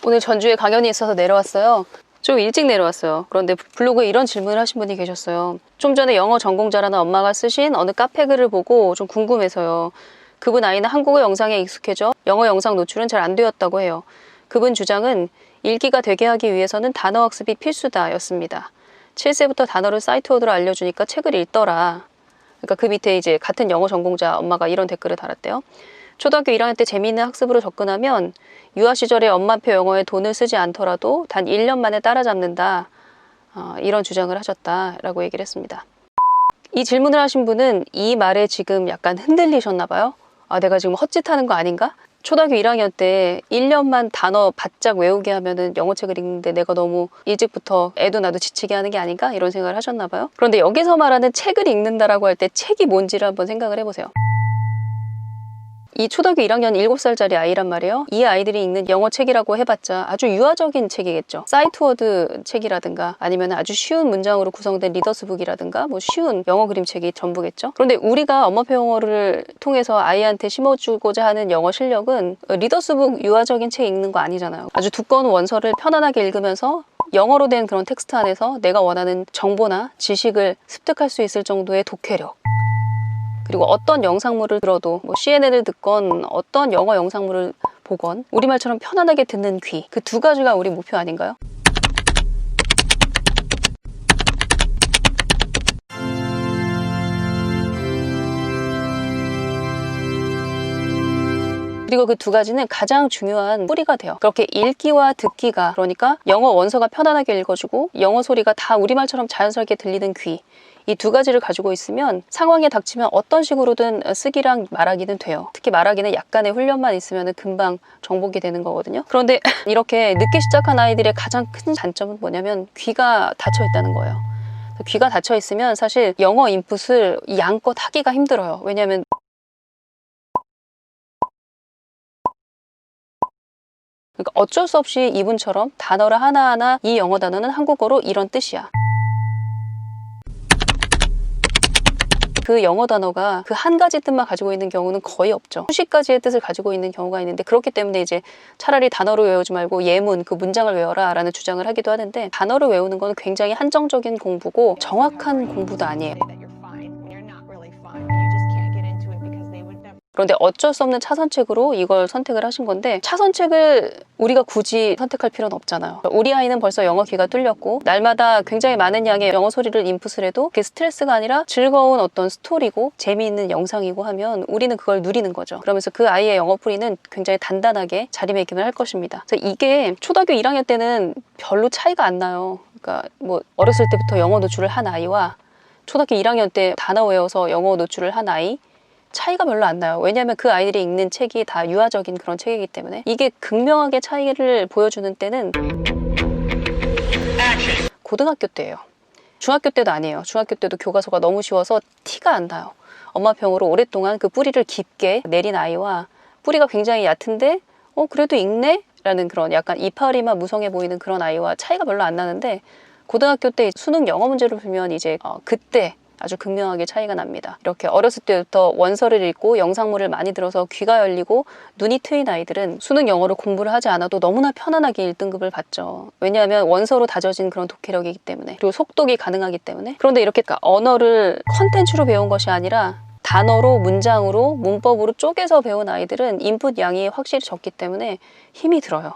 오늘 전주에 강연이 있어서 내려왔어요. 좀 일찍 내려왔어요. 그런데 블로그에 이런 질문을 하신 분이 계셨어요. 좀 전에 영어 전공자라는 엄마가 쓰신 어느 카페 글을 보고 좀 궁금해서요. 그분 아이는 한국어 영상에 익숙해져 영어 영상 노출은 잘 안 되었다고 해요. 그분 주장은 읽기가 되게 하기 위해서는 단어 학습이 필수다 였습니다. 7세부터 단어를 사이트워드로 알려주니까 책을 읽더라. 그러니까 그 밑에 이제 같은 영어 전공자 엄마가 이런 댓글을 달았대요. 초등학교 1학년 때 재미있는 학습으로 접근하면 유아 시절에 엄마표 영어에 돈을 쓰지 않더라도 단 1년 만에 따라잡는다. 이런 주장을 하셨다라고 얘기를 했습니다. 이 질문을 하신 분은 이 말에 지금 약간 흔들리셨나 봐요. 내가 지금 헛짓하는 거 아닌가? 초등학교 1학년 때 1년만 단어 바짝 외우게 하면은 영어책을 읽는데 내가 너무 일찍부터 애도 나도 지치게 하는 게 아닌가? 이런 생각을 하셨나 봐요. 그런데 여기서 말하는 책을 읽는다라고 할 때 책이 뭔지를 한번 생각을 해보세요. 이 초등학교 1학년 7살짜리 아이란 말이에요. 이 아이들이 읽는 영어책이라고 해봤자 아주 유아적인 책이겠죠. 사이트워드 책이라든가 아니면 아주 쉬운 문장으로 구성된 리더스북이라든가 뭐 쉬운 영어 그림책이 전부겠죠. 그런데 우리가 엄마표 영어를 통해서 아이한테 심어주고자 하는 영어 실력은 리더스북 유아적인 책 읽는 거 아니잖아요. 아주 두꺼운 원서를 편안하게 읽으면서 영어로 된 그런 텍스트 안에서 내가 원하는 정보나 지식을 습득할 수 있을 정도의 독해력, 그리고 어떤 영상물을 들어도 뭐 CNN을 듣건 어떤 영어 영상물을 보건 우리말처럼 편안하게 듣는 귀, 그 두 가지가 우리 목표 아닌가요? 그리고 그 두 가지는 가장 중요한 뿌리가 돼요. 그렇게 읽기와 듣기가, 그러니까 영어 원서가 편안하게 읽어주고 영어 소리가 다 우리말처럼 자연스럽게 들리는 귀, 이 두 가지를 가지고 있으면 상황에 닥치면 어떤 식으로든 쓰기랑 말하기는 돼요. 특히 말하기는 약간의 훈련만 있으면 금방 정복이 되는 거거든요. 그런데 이렇게 늦게 시작한 아이들의 가장 큰 단점은 뭐냐면 귀가 닫혀 있다는 거예요. 귀가 닫혀 있으면 사실 영어 인풋을 양껏 하기가 힘들어요. 왜냐하면 그러니까 어쩔 수 없이 이분처럼 단어를 하나하나 이 영어 단어는 한국어로 이런 뜻이야. 그 영어 단어가 그 한 가지 뜻만 가지고 있는 경우는 거의 없죠. 수십 가지의 뜻을 가지고 있는 경우가 있는데, 그렇기 때문에 이제 차라리 단어를 외우지 말고 예문, 그 문장을 외워라 라는 주장을 하기도 하는데, 단어를 외우는 건 굉장히 한정적인 공부고 정확한 공부도 아니에요. 그런데 어쩔 수 없는 차선책으로 이걸 선택을 하신 건데, 차선책을 우리가 굳이 선택할 필요는 없잖아요. 우리 아이는 벌써 영어 귀가 뚫렸고 날마다 굉장히 많은 양의 영어 소리를 인풋을 해도 그게 스트레스가 아니라 즐거운 어떤 스토리고 재미있는 영상이고 하면 우리는 그걸 누리는 거죠. 그러면서 그 아이의 영어 뿌리는 굉장히 단단하게 자리매김을 할 것입니다. 그래서 이게 초등학교 1학년 때는 별로 차이가 안 나요. 그러니까 뭐 어렸을 때부터 영어 노출을 한 아이와 초등학교 1학년 때 단어 외워서 영어 노출을 한 아이, 차이가 별로 안 나요. 왜냐하면 그 아이들이 읽는 책이 다 유아적인 그런 책이기 때문에. 이게 극명하게 차이를 보여주는 때는 고등학교 때예요. 중학교 때도 아니에요. 중학교 때도 교과서가 너무 쉬워서 티가 안 나요. 엄마병으로 오랫동안 그 뿌리를 깊게 내린 아이와 뿌리가 굉장히 얕은데 그래도 읽네? 라는 그런 약간 이파리만 무성해 보이는 그런 아이와 차이가 별로 안 나는데, 고등학교 때 수능 영어 문제를 풀면 이제 그때 아주 극명하게 차이가 납니다. 이렇게 어렸을 때부터 원서를 읽고 영상물을 많이 들어서 귀가 열리고 눈이 트인 아이들은 수능 영어를 공부를 하지 않아도 너무나 편안하게 1등급을 받죠. 왜냐하면 원서로 다져진 그런 독해력이기 때문에, 그리고 속독이 가능하기 때문에. 그런데 이렇게 언어를 컨텐츠로 배운 것이 아니라 단어로, 문장으로, 문법으로 쪼개서 배운 아이들은 인풋 양이 확실히 적기 때문에 힘이 들어요.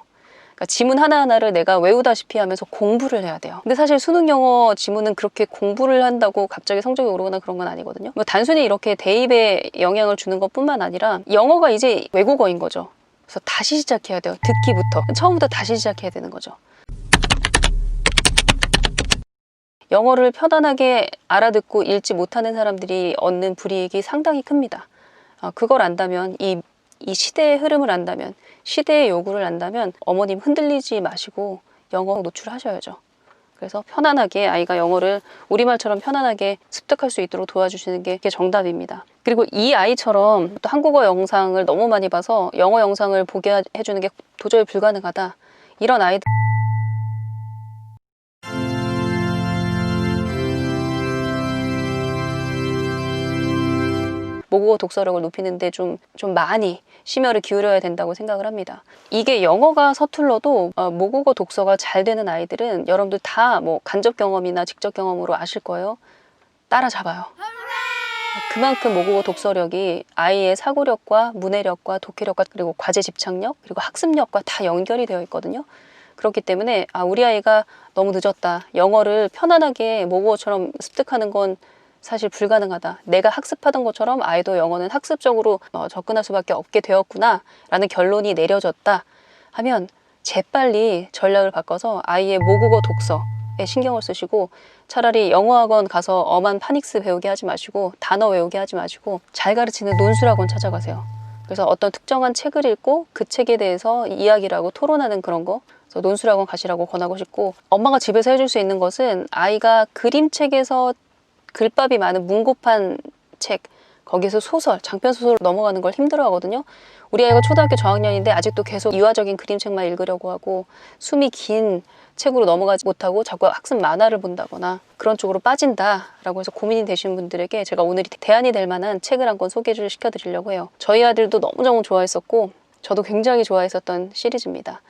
그러니까 지문 하나하나를 내가 외우다시피 하면서 공부를 해야 돼요. 근데 사실 수능 영어 지문은 그렇게 공부를 한다고 갑자기 성적이 오르거나 그런 건 아니거든요. 뭐 단순히 이렇게 대입에 영향을 주는 것뿐만 아니라 영어가 이제 외국어인 거죠. 그래서 다시 시작해야 돼요. 듣기부터. 처음부터 다시 시작해야 되는 거죠. 영어를 편안하게 알아듣고 읽지 못하는 사람들이 얻는 불이익이 상당히 큽니다. 그걸 안다면, 이 시대의 흐름을 안다면, 시대의 요구를 안다면 어머님 흔들리지 마시고 영어 노출하셔야죠. 그래서 편안하게 아이가 영어를 우리말처럼 편안하게 습득할 수 있도록 도와주시는 게 정답입니다. 그리고 이 아이처럼 또 한국어 영상을 너무 많이 봐서 영어 영상을 보게 해주는 게 도저히 불가능하다, 이런 아이들 모국어 독서력을 높이는데 좀 많이 심혈을 기울여야 된다고 생각을 합니다. 이게 영어가 서툴러도 모국어 독서가 잘 되는 아이들은 여러분들 다 뭐 간접 경험이나 직접 경험으로 아실 거예요. 따라잡아요. 그만큼 모국어 독서력이 아이의 사고력과 문해력과 독해력과 그리고 과제 집착력 그리고 학습력과 다 연결이 되어 있거든요. 그렇기 때문에 우리 아이가 너무 늦었다. 영어를 편안하게 모국어처럼 습득하는 건 사실 불가능하다. 내가 학습하던 것처럼 아이도 영어는 학습적으로 접근할 수밖에 없게 되었구나 라는 결론이 내려졌다 하면 재빨리 전략을 바꿔서 아이의 모국어 독서에 신경을 쓰시고 차라리 영어학원 가서 엄한 파닉스 배우게 하지 마시고 단어 외우게 하지 마시고 잘 가르치는 논술학원 찾아가세요. 그래서 어떤 특정한 책을 읽고 그 책에 대해서 이야기를 하고 토론하는 그런 거 그래서 논술학원 가시라고 권하고 싶고 엄마가 집에서 해줄 수 있는 것은 아이가 그림책에서 글밥이 많은 문고판 책 거기서 소설, 장편소설로 넘어가는 걸 힘들어하거든요. 우리 아이가 초등학교 저학년인데 아직도 계속 이화적인 그림책만 읽으려고 하고 숨이 긴 책으로 넘어가지 못하고 자꾸 학습 만화를 본다거나 그런 쪽으로 빠진다라고 해서 고민이 되시는 분들에게 제가 오늘 대안이 될 만한 책을 한 권 소개를 시켜드리려고 해요. 저희 아들도 너무너무 좋아했었고 저도 굉장히 좋아했었던 시리즈입니다.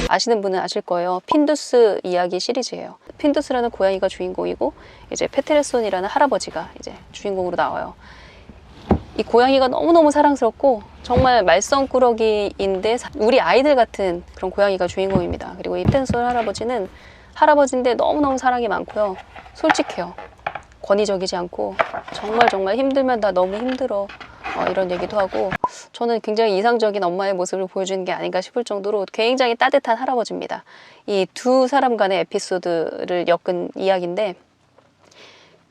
아시는 분은 아실 거예요. 핀두스 이야기 시리즈예요. 핀두스라는 고양이가 주인공이고 이제 페테르손이라는 할아버지가 이제 주인공으로 나와요. 이 고양이가 너무너무 사랑스럽고 정말 말썽꾸러기인데 우리 아이들 같은 그런 고양이가 주인공입니다. 그리고 이 페테르손 할아버지는 할아버지인데 너무너무 사랑이 많고요. 솔직해요. 권위적이지 않고 정말 힘들면 나 너무 힘들어 이런 얘기도 하고 저는 굉장히 이상적인 엄마의 모습을 보여주는 게 아닌가 싶을 정도로 굉장히 따뜻한 할아버지입니다. 이 두 사람 간의 에피소드를 엮은 이야기인데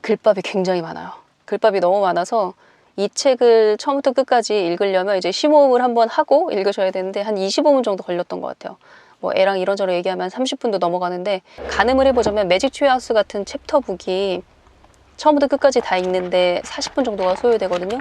글밥이 굉장히 많아요. 글밥이 너무 많아서 이 책을 처음부터 끝까지 읽으려면 이제 심호흡을 한번 하고 읽으셔야 되는데 한 25분 정도 걸렸던 것 같아요. 뭐 애랑 이런저런 얘기하면 30분도 넘어가는데 가늠을 해보자면 매직 트리하우스 같은 챕터북이 처음부터 끝까지 다 읽는데 40분 정도가 소요되거든요.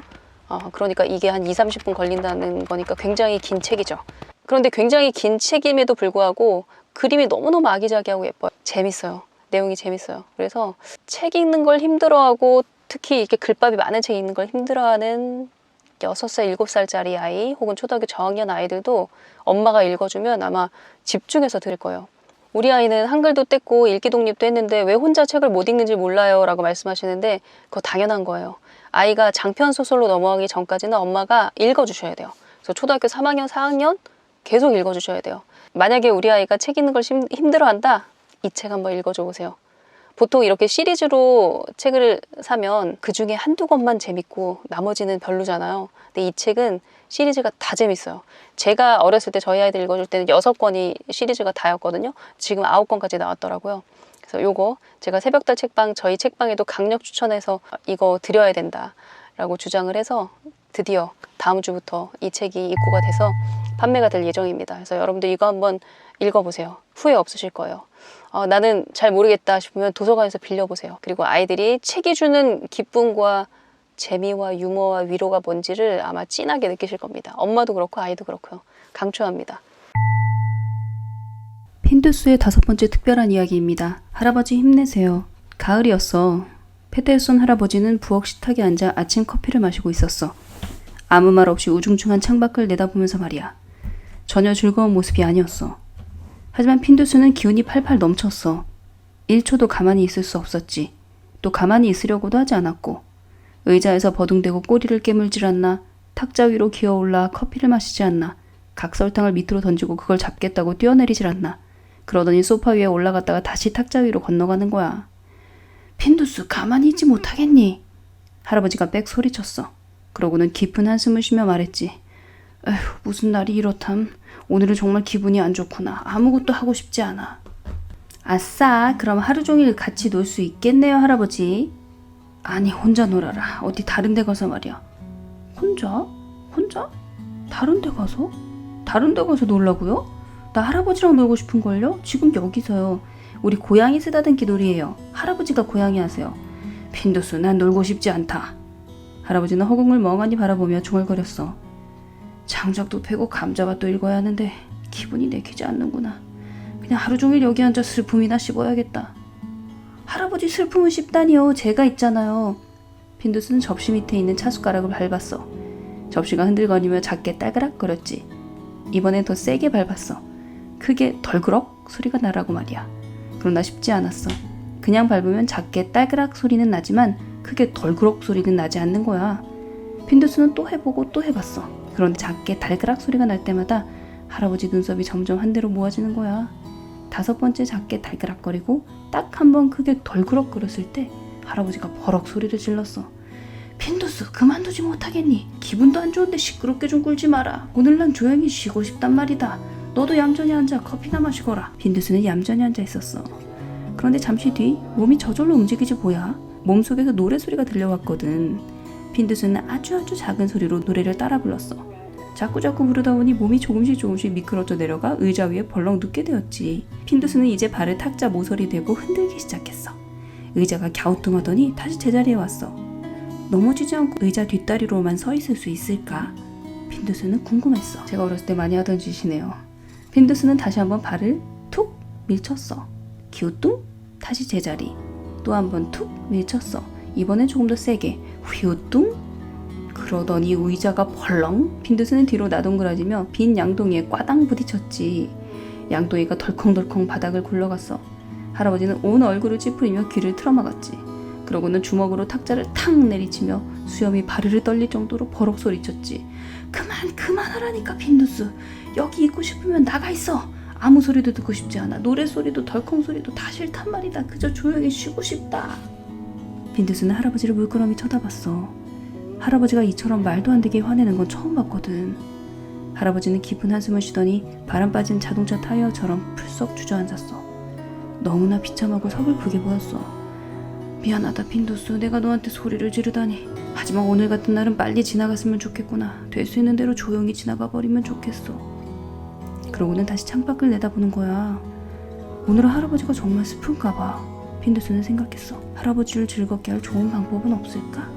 그러니까 이게 한 20-30분 걸린다는 거니까 굉장히 긴 책이죠. 그런데 굉장히 긴 책임에도 불구하고 그림이 너무너무 아기자기하고 예뻐요. 재밌어요. 내용이 재밌어요. 그래서 책 읽는 걸 힘들어하고 특히 이렇게 글밥이 많은 책 읽는 걸 힘들어하는 6살, 7살짜리 아이 혹은 초등학교 저학년 아이들도 엄마가 읽어주면 아마 집중해서 들을 거예요. 우리 아이는 한글도 뗐고 읽기 독립도 했는데 왜 혼자 책을 못 읽는지 몰라요 라고 말씀하시는데 그거 당연한 거예요. 아이가 장편 소설로 넘어가기 전까지는 엄마가 읽어주셔야 돼요. 그래서 초등학교 3학년, 4학년 계속 읽어주셔야 돼요. 만약에 우리 아이가 책 읽는 걸 힘들어한다? 이 책 한번 읽어줘 보세요. 보통 이렇게 시리즈로 책을 사면 그중에 한두 권만 재밌고 나머지는 별로잖아요. 근데 이 책은 시리즈가 다 재밌어요. 제가 어렸을 때 저희 아이들 읽어줄 때는 6권이 시리즈가 다였거든요. 지금 9권까지 나왔더라고요. 그래서 요거 제가 새벽달 책방 저희 책방에도 강력 추천해서 이거 드려야 된다라고 주장을 해서 드디어 다음 주부터 이 책이 입고가 돼서 판매가 될 예정입니다. 그래서 여러분들 이거 한번 읽어보세요. 후회 없으실 거예요. 나는 잘 모르겠다 싶으면 도서관에서 빌려보세요. 그리고 아이들이 책이 주는 기쁨과 재미와 유머와 위로가 뭔지를 아마 진하게 느끼실 겁니다. 엄마도 그렇고 아이도 그렇고요. 강추합니다. 핀두스의 5번째 특별한 이야기입니다. 할아버지 힘내세요. 가을이었어. 페테르손 할아버지는 부엌 식탁에 앉아 아침 커피를 마시고 있었어. 아무 말 없이 우중충한 창밖을 내다보면서 말이야. 전혀 즐거운 모습이 아니었어. 하지만 핀두스는 기운이 팔팔 넘쳤어. 1초도 가만히 있을 수 없었지. 또 가만히 있으려고도 하지 않았고 의자에서 버둥대고 꼬리를 깨물질 않나 탁자 위로 기어올라 커피를 마시지 않나 각설탕을 밑으로 던지고 그걸 잡겠다고 뛰어내리질 않나 그러더니 소파 위에 올라갔다가 다시 탁자 위로 건너가는 거야. 핀두스 가만히 있지 못하겠니? 할아버지가 빽 소리쳤어. 그러고는 깊은 한숨을 쉬며 말했지. 에휴 무슨 날이 이렇담. 오늘은 정말 기분이 안 좋구나. 아무것도 하고 싶지 않아. 아싸 그럼 하루 종일 같이 놀 수 있겠네요 할아버지. 아니 혼자 놀아라. 어디 다른 데 가서 말이야. 혼자? 혼자? 다른 데 가서? 다른 데 가서 놀라고요? 나 할아버지랑 놀고 싶은걸요? 지금 여기서요. 우리 고양이 쓰다듬기 놀이에요. 할아버지가 고양이 하세요. 핀두스 난 놀고 싶지 않다. 할아버지는 허공을 멍하니 바라보며 중얼거렸어. 장작도 패고 감자밭도 읽어야 하는데 기분이 내키지 않는구나. 그냥 하루 종일 여기 앉아 슬픔이나 씹어야겠다. 할아버지 슬픔을 씹다니요. 제가 있잖아요. 핀두스는 접시 밑에 있는 차숟가락을 밟았어. 접시가 흔들거리며 작게 딸그락거렸지. 이번엔 더 세게 밟았어. 크게 덜그럭 소리가 나라고 말이야. 그러나 쉽지 않았어. 그냥 밟으면 작게 딸그락 소리는 나지만 크게 덜그럭 소리는 나지 않는 거야. 핀두스는 또 해보고 또 해봤어. 그런데 작게 달그락 소리가 날 때마다 할아버지 눈썹이 점점 한 대로 모아지는 거야. 5번째 작게 달그락거리고 딱 한 번 크게 덜그럭거렸을 때 할아버지가 버럭 소리를 질렀어. 핀두스, 그만두지 못하겠니? 기분도 안 좋은데 시끄럽게 좀 굴지 마라. 오늘 난 조용히 쉬고 싶단 말이다. 너도 얌전히 앉아 커피나 마시거라. 핀두스는 얌전히 앉아 있었어. 그런데 잠시 뒤 몸이 저절로 움직이지 뭐야. 몸속에서 노래소리가 들려왔거든. 핀두스는 아주 작은 소리로 노래를 따라 불렀어. 자꾸자꾸 부르다 보니 몸이 조금씩 미끄러져 내려가 의자 위에 벌렁 눕게 되었지. 핀두스는 이제 발을 탁자 모서리 대고 흔들기 시작했어. 의자가 갸우뚱하더니 다시 제자리에 왔어. 넘어지지 않고 의자 뒷다리로만 서 있을 수 있을까? 핀두스는 궁금했어. 제가 어렸을 때 많이 하던 짓이네요. 핀두스는 다시 한번 발을 툭 밀쳤어. 기우뚱 다시 제자리. 또 한번 툭 밀쳤어. 이번엔 조금 더 세게 휘우뚱. 그러더니 의자가 벌렁. 핀두스는 뒤로 나동그라지며 빈 양동이에 꽈당 부딪혔지. 양동이가 덜컹덜컹 바닥을 굴러갔어. 할아버지는 온 얼굴을 찌푸리며 귀를 틀어막았지. 그러고는 주먹으로 탁자를 탁 내리치며 수염이 바르르 떨릴 정도로 버럭 소리쳤지. 그만하라니까 핀두스. 여기 있고 싶으면 나가 있어. 아무 소리도 듣고 싶지 않아. 노래소리도 덜컹 소리도 다 싫단 말이다. 그저 조용히 쉬고 싶다. 핀두스는 할아버지를 물끄러미 쳐다봤어. 할아버지가 이처럼 말도 안 되게 화내는 건 처음 봤거든. 할아버지는 깊은 한숨을 쉬더니 바람 빠진 자동차 타이어처럼 풀썩 주저앉았어. 너무나 비참하고 서글프게 보였어. 미안하다 핀두스. 내가 너한테 소리를 지르다니. 하지만 오늘 같은 날은 빨리 지나갔으면 좋겠구나. 될 수 있는 대로 조용히 지나가 버리면 좋겠어. 그러고는 다시 창밖을 내다보는 거야. 오늘은 할아버지가 정말 슬픈가 봐. 핀두스는 생각했어. 할아버지를 즐겁게 할 좋은 방법은 없을까?